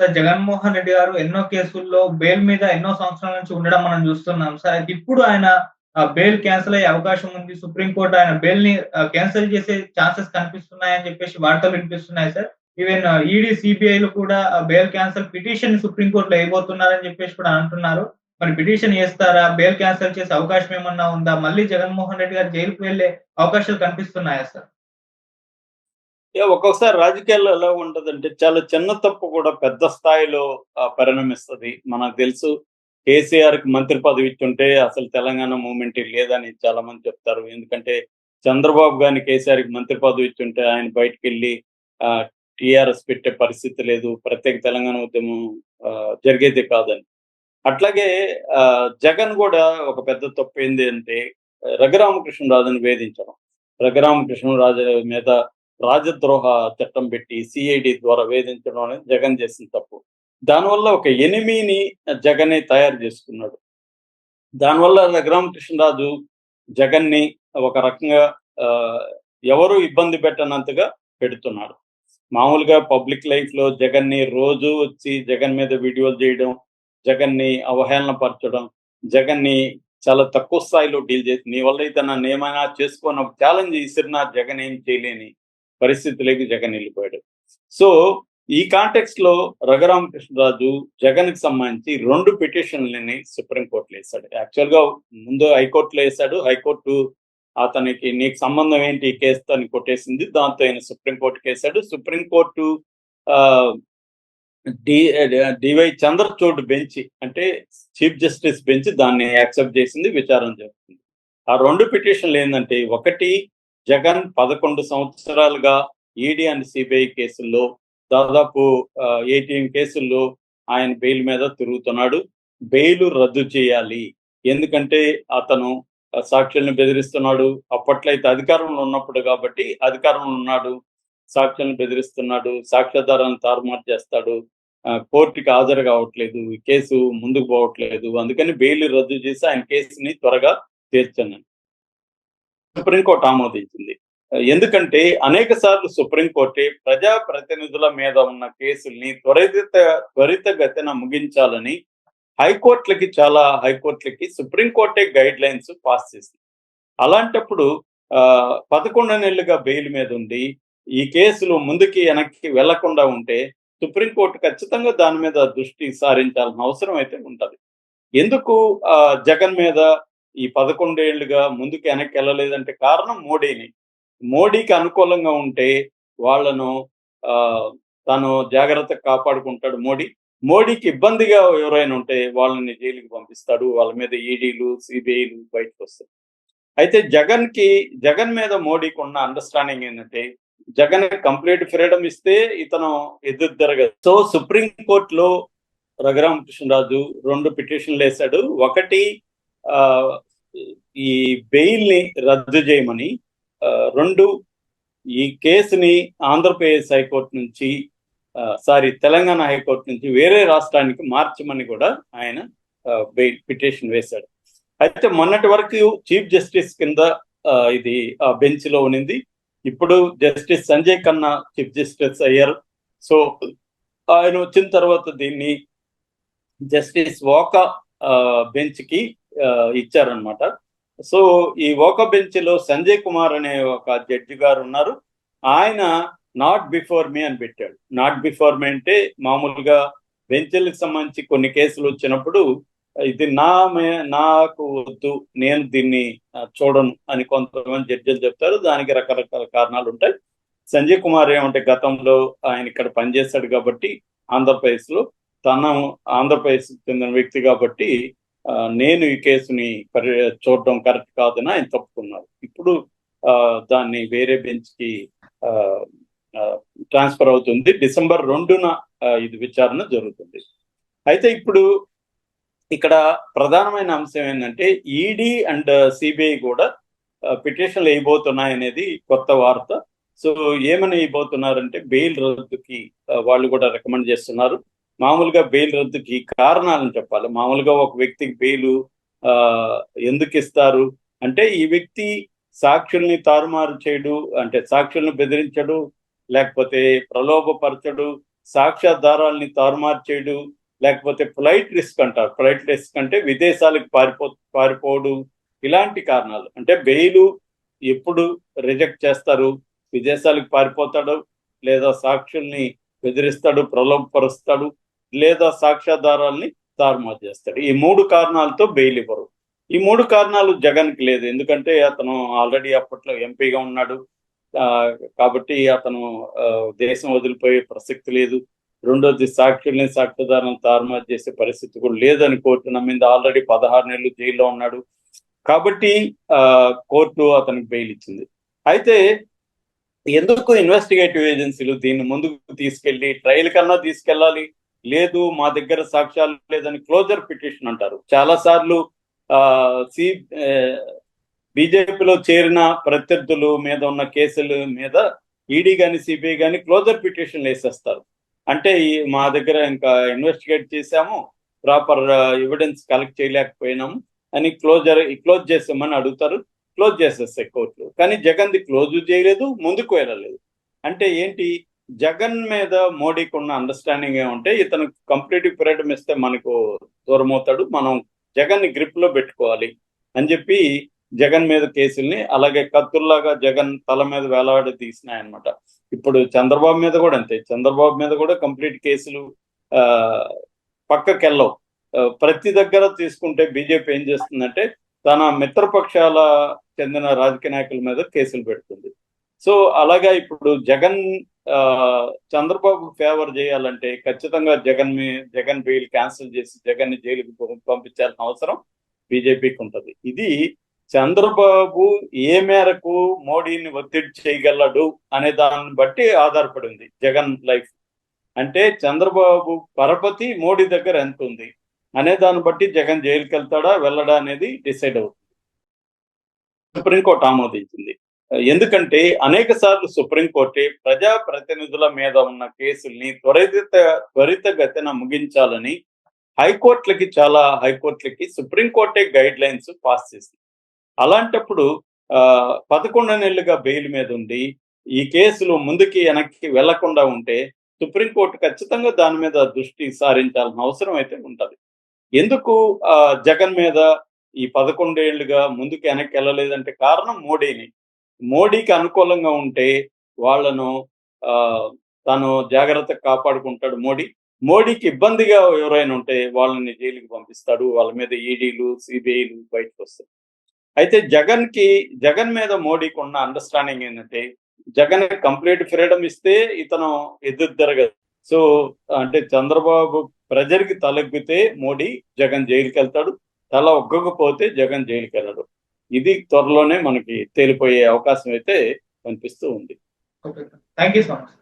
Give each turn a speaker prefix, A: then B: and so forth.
A: Sir Jaganmohan Reddy గారు ఎన్నో కేసుల్లో బెయిల్ మీద ఎన్నో సంవత్సరాల నుంచి ఉండడం మనం చూస్తున్నాం సార్. అయితే ఇప్పుడు ఆయన బెయిల్ క్యాన్సెల్ అయ్యే అవకాశం ఉంది. సుప్రీం కోర్ట్ ఆయన బెయిల్‌ని క్యాన్సెల్ చేసే ఛాన్సెస్ కనిపిస్తున్నాయని చెప్పేసి వార్తలు వినిపిస్తున్నాయి సార్. ఈవెన్ ఈడీ, సీబీఐలు కూడా బెయిల్ క్యాన్సెల్ పిటిషన్ సుప్రీం కోర్ట్‌లో ఎయబోతున్నారని చెప్పేసి కూడా అంటున్నారు. మరి పిటిషన్ ఏస్తారా? బెయిల్ క్యాన్సెల్ చేసే అవకాశం ఏమన్నా ఉందా? మళ్ళీ జగన్మోహన్ రెడ్డి గారు జైలుకి వెళ్ళే అవకాశాలు కనిపిస్తున్నాయా సార్?
B: ఒక్కొక్కసారి రాజకీయాల్లో ఎలా ఉంటదంటే, చాలా చిన్న తప్పు కూడా పెద్ద స్థాయిలో పరిణమిస్తది. మనకు తెలుసు కేసీఆర్‌కి మంత్రి పదవి ఇచ్చుంటే అసలు తెలంగాణ మూవ్‌మెంట్ లేదని చాలా మంది చెప్తారు. ఎందుకంటే చంద్రబాబు గారిని కేసీఆర్‌కి మంత్రి పదవి ఇచ్చుంటే ఆయన బయటికెళ్ళి టీఆర్ఎస్ పెట్టే పరిస్థితి లేదు. ప్రత్యేక తెలంగాణ ఉద్యమం జరిగేదే కాదని. అట్లాగే జగన్ కూడా ఒక పెద్ద తప్పు ఏంది అంటే రఘురామకృష్ణరాజుని వేధించడం. రఘురామకృష్ణరాజు మీద రాజద్రోహ చట్టం పెట్టి సిఐడి ద్వారా వేధించడం అనేది జగన్ చేసిన తప్పు. దానివల్ల ఒక ఎనిమీని జగనే తయారు చేసుకున్నాడు. దానివల్ల రఘురామకృష్ణరాజు జగన్ని ఒక రకంగా ఎవరు ఇబ్బంది పెట్టనంతగా పెడుతున్నాడు. మామూలుగా పబ్లిక్ లైఫ్ లో జగన్ని రోజు వచ్చి జగన్ మీద వీడియోలు చేయడం, జగన్ని అవహేళన పరచడం, జగన్ని చాలా తక్కువ స్థాయిలో డీల్ చేసి నీ వల్ల అయితే నన్ను ఏమైనా చేసుకోని ఒక ఛాలెంజ్ ఇసిరినా జగన్ ఏం చేయలేని పరిస్థితిలోకి జగన్ వెళ్ళిపోయాడు. సో ఈ కాంటెక్స్ట్ లో రఘురామకృష్ణరాజు జగన్ కి సంబంధించి 2 పిటిషన్లని సుప్రీంకోర్టులో వేశాడు. యాక్చువల్ గా ముందు హైకోర్టులో వేశాడు. హైకోర్టు అతనికి నీకు సంబంధం ఏంటి ఈ కేసుతో అని కొట్టేసింది. దాంతో ఆయన సుప్రీంకోర్టుకి వేశాడు. సుప్రీంకోర్టు డివై చంద్రచూడ్ బెంచ్ అంటే చీఫ్ జస్టిస్ బెంచ్ దాన్ని యాక్సెప్ట్ చేసింది, విచారణ జరుగుతుంది. ఆ 2 పిటిషన్లు ఏంటంటే, ఒకటి జగన్ 11 సంవత్సరాలుగా ఈడీ అండ్ సిబిఐ కేసుల్లో దాదాపు 18 కేసుల్లో ఆయన బెయిల్ మీద తిరుగుతున్నాడు. బెయిల్ రద్దు చేయాలి. ఎందుకంటే అతను సాక్షుల్ని బెదిరిస్తున్నాడు. అప్పట్లో అయితే అధికారంలో ఉన్నప్పుడు కాబట్టి అధికారంలో ఉన్నాడు, సాక్షుల్ని బెదిరిస్తున్నాడు, సాక్ష్యాధారాలను తారుమారు చేస్తాడు, కోర్టుకి హాజరు కావట్లేదు, ఈ కేసు ముందుకు పోవట్లేదు. అందుకని బెయిల్ రద్దు చేసి ఆయన కేసుని త్వరగా తీర్చను సుప్రీంకోర్టు ఆమోదించింది. ఎందుకంటే అనేక సార్లు సుప్రీంకోర్టే ప్రజా ప్రతినిధుల మీద ఉన్న కేసుల్ని త్వరితగతిన ముగించాలని హైకోర్టులకి సుప్రీంకోర్టే గైడ్ లైన్స్ పాస్ చేసింది. అలాంటప్పుడు 11 నెలలుగా బెయిల్ మీద ఉండి ఈ కేసులు ముందుకి వెనక్కి వెళ్లకుండా ఉంటే సుప్రీంకోర్టు ఖచ్చితంగా దాని మీద దృష్టి సారించాల్సిన అవసరం అయితే ఉంటది. ఎందుకు జగన్ మీద ఈ 11 ఏళ్లుగా ముందుకు వెనక్కి వెళ్ళలేదంటే కారణం మోడీకి అనుకూలంగా ఉంటే వాళ్లను తను జాగ్రత్తగా కాపాడుకుంటాడు. మోడీకి ఇబ్బందిగా ఎవరైనా ఉంటే వాళ్ళని జైలుకి పంపిస్తాడు. వాళ్ళ మీద ఈడీలు, సిబిఐలు బయటకు వస్తాయి. అయితే జగన్ మీద మోడీకి ఉన్న అండర్స్టాండింగ్ ఏంటంటే, జగన్ కంప్లీట్ ఫ్రీడమ్ ఇస్తే ఇతను ఎదురు తిరగదు. సో సుప్రీం కోర్టులో రఘురామకృష్ణరాజు 2 పిటిషన్లు వేశాడు. ఒకటి ఈ బెయిల్ ని రద్దు చేయమని, 2 ఈ కేసుని ఆంధ్రప్రదేశ్ హైకోర్టు నుంచి తెలంగాణ హైకోర్టు నుంచి వేరే రాష్ట్రానికి మార్చమని కూడా ఆయన పిటిషన్ వేశాడు. అయితే మొన్నటి వరకు చీఫ్ జస్టిస్ కింద ఇది బెంచ్ లో ఉన్నింది. ఇప్పుడు justice Sanjay Khanna chief justice అయ్యారు. సో ఆయన వచ్చిన తర్వాత దీన్ని జస్టిస్ ఓకా బెంచ్ కి ఇచ్చారనమాట. సో ఈ ఓకా బెంచ్ లో సంజయ్ కుమార్ అనే ఒక జడ్జి గారు ఉన్నారు. ఆయన నాట్ బిఫోర్ మీ అని పెట్టాడు. నాట్ బిఫోర్ మీ అంటే మామూలుగా బెంచ్లకు సంబంధించి కొన్ని కేసులు వచ్చినప్పుడు ఇది నాకు వద్దు, నేను దీన్ని చూడను అని కొంతమంది జడ్జిలు చెప్తారు. దానికి రకరకాల కారణాలు ఉంటాయి. సంజయ్ కుమార్ ఏమంటే గతంలో ఆయన ఇక్కడ పనిచేస్తాడు కాబట్టి ఆంధ్రప్రదేశ్లో, ఆంధ్రప్రదేశ్ చెందిన వ్యక్తి కాబట్టి నేను ఈ కేసుని చూడడం కరెక్ట్ కాదని ఆయన తప్పుకున్నారు. ఇప్పుడు దాన్ని వేరే బెంచ్ కి ట్రాన్స్ఫర్ అవుతుంది. డిసెంబర్ 2న ఇది విచారణ జరుగుతుంది. అయితే ఇప్పుడు ఇక్కడ ప్రధానమైన అంశం ఏంటంటే, ఈడీ అండ్ సిబిఐ కూడా పిటిషన్లు వేయబోతున్నాయి అనేది కొత్త వార్త. సో ఏమని వేయబోతున్నారంటే, బెయిల్ రద్దుకి వాళ్ళు కూడా రికమెండ్ చేస్తున్నారు. మామూలుగా బెయిల్ రద్దుకి కారణాలను చెప్పాలి. మామూలుగా ఒక వ్యక్తికి బెయిల్ ఎందుకు ఇస్తారు అంటే, ఈ వ్యక్తి సాక్షుల్ని తారుమారు చేయడు, అంటే సాక్షుల్ని బెదిరించడు, లేకపోతే ప్రలోభపరచడు, సాక్ష్యాధారాల్ని తారుమారు చేయడు, లేకపోతే ఫ్లైట్ రిస్క్ అంటారు. ఫ్లైట్ రిస్క్ అంటే విదేశాలకు పారిపోవడు, ఇలాంటి కారణాలు. అంటే బెయిల్ ఎప్పుడు రిజెక్ట్ చేస్తారు, విదేశాలకు పారిపోతాడు, లేదా సాక్షుల్ని బెదిరిస్తాడు, ప్రలోభపరుస్తాడు, లేదా సాక్ష్యాధారాల్ని తారుమారు చేస్తాడు. ఈ 3 కారణాలతో బెయిల్ ఇవ్వరు. ఈ 3 కారణాలు జగన్కి లేదు. ఎందుకంటే అతను ఆల్రెడీ అప్పట్లో ఎంపీగా ఉన్నాడు. కాబట్టి అతను దేశం వదిలిపోయే ప్రసక్తి లేదు. రెండోది సాక్షుల్ని సాక్ష్యాధారాలను తారుమారు చేసే పరిస్థితి కూడా లేదని కోర్టు నమ్మింది. ఆల్రెడీ 16 నెలలు జైల్లో ఉన్నాడు. కాబట్టి కోర్టు అతనికి బెయిల్ ఇచ్చింది. అయితే ఎందుకు ఇన్వెస్టిగేటివ్ ఏజెన్సీలు దీన్ని ముందుకు తీసుకెళ్లి ట్రయల్ కన్నా తీసుకెళ్లాలి, లేదు మా దగ్గర సాక్ష్యాలు లేదని క్లోజర్ పిటిషన్ అంటారు. చాలా సార్లు బీజేపీలో చేరిన ప్రత్యర్థుల మీద ఉన్న కేసుల మీద ఈడీ కానీ సిబిఐ కానీ క్లోజర్ పిటిషన్లు వేసేస్తారు. అంటే మా దగ్గర ఇంకా ఇన్వెస్టిగేట్ చేశాము, ప్రాపర్ ఎవిడెన్స్ కలెక్ట్ చేయలేకపోయినాము అని క్లోజ్ చేసామని అడుగుతారు. క్లోజ్ చేసేస్తాయి కోర్టులు. కానీ జగన్ది క్లోజ్ చేయలేదు, ముందుకు వెళ్ళలేదు. అంటే ఏంటి, జగన్ మీద మోడీకి ఉన్న అండర్స్టాండింగ్ ఏమంటే ఇతను కంప్లీట్ ఫ్రీడమ్ ఇస్తే మనకు దూరం అవుతాడు, మనం జగన్ ని గ్రిప్ లో పెట్టుకోవాలి అని చెప్పి జగన్ మీద కేసుల్ని అలాగే కత్తుల్లాగా జగన్ తల మీద వేలాడి తీసినాయన్నమాట. ఇప్పుడు చంద్రబాబు మీద కూడా అంతే. చంద్రబాబు మీద కూడా కంప్లీట్ కేసులు పక్కకెళ్ళవు. ప్రతి దగ్గర తీసుకుంటే బీజేపీ ఏం చేస్తుందంటే తన మిత్రపక్షాల చెందిన రాజకీయ నాయకుల మీద కేసులు పెడుతుంది. సో అలాగా ఇప్పుడు జగన్ చంద్రబాబు ఫేవర్ చేయాలంటే ఖచ్చితంగా జగన్ బెయిల్ క్యాన్సిల్ చేసి జగన్ ని జైలుకి పంపించాల్సిన అవసరం బీజేపీకి ఉంటుంది. ఇది చంద్రబాబు ఏ మేరకు మోడీని ఒత్తిడి చేయగలడు అనే దాన్ని బట్టి ఆధారపడి ఉంది జగన్ లైఫ్. అంటే చంద్రబాబు పరపతి మోడీ దగ్గర ఎంత ఉంది అనే దాన్ని బట్టి జగన్ జైలుకి వెళ్తాడా వెళ్ళడా అనేది డిసైడ్ అవుతుంది. సుప్రీంకోర్టు ఆమోదించింది. ఎందుకంటే అనేక సార్లు సుప్రీంకోర్టే ప్రజా ప్రతినిధుల మీద ఉన్న కేసుల్ని త్వరితగతిన ముగించాలని హైకోర్టులకి సుప్రీంకోర్టే గైడ్ లైన్స్ పాస్ చేసింది. అలాంటప్పుడు 11 నెలలుగా బెయిల్ మీద ఉండి ఈ కేసులు ముందుకి వెనక్కి వెళ్లకుండా ఉంటే సుప్రీంకోర్టు ఖచ్చితంగా దాని మీద దృష్టి సారించాల్సిన అవసరం అయితే ఉంటది. ఎందుకు జగన్ మీద ఈ 11 ఏళ్లుగా ముందుకు వెనక్కి వెళ్ళలేదంటే కారణం మోడీకి అనుకూలంగా ఉంటే వాళ్లను తను జాగ్రత్తగా కాపాడుకుంటాడు. మోడీకి ఇబ్బందిగా ఎవరైనా ఉంటే వాళ్ళని జైలుకి పంపిస్తాడు. వాళ్ళ మీద ఈడీలు సిబిఐలు బయటకు వస్తాయి. అయితే జగన్ మీద మోడీకి ఉన్న అండర్స్టాండింగ్ ఏంటంటే జగన్ కంప్లీట్ ఫ్రీడమ్ ఇస్తే ఇతను ఎదురు తిరగదు. సో అంటే చంద్రబాబు ప్రజలకి తలెగ్గితే జగన్ జైలుకి వెళ్తాడు, తల ఒగ్గకపోతే జగన్ జైలుకి వెళ్ళడు. ఇది త్వరలోనే మనకి తేలిపోయే అవకాశం అయితే కనిపిస్తూ ఉంది.
A: Thank you so much.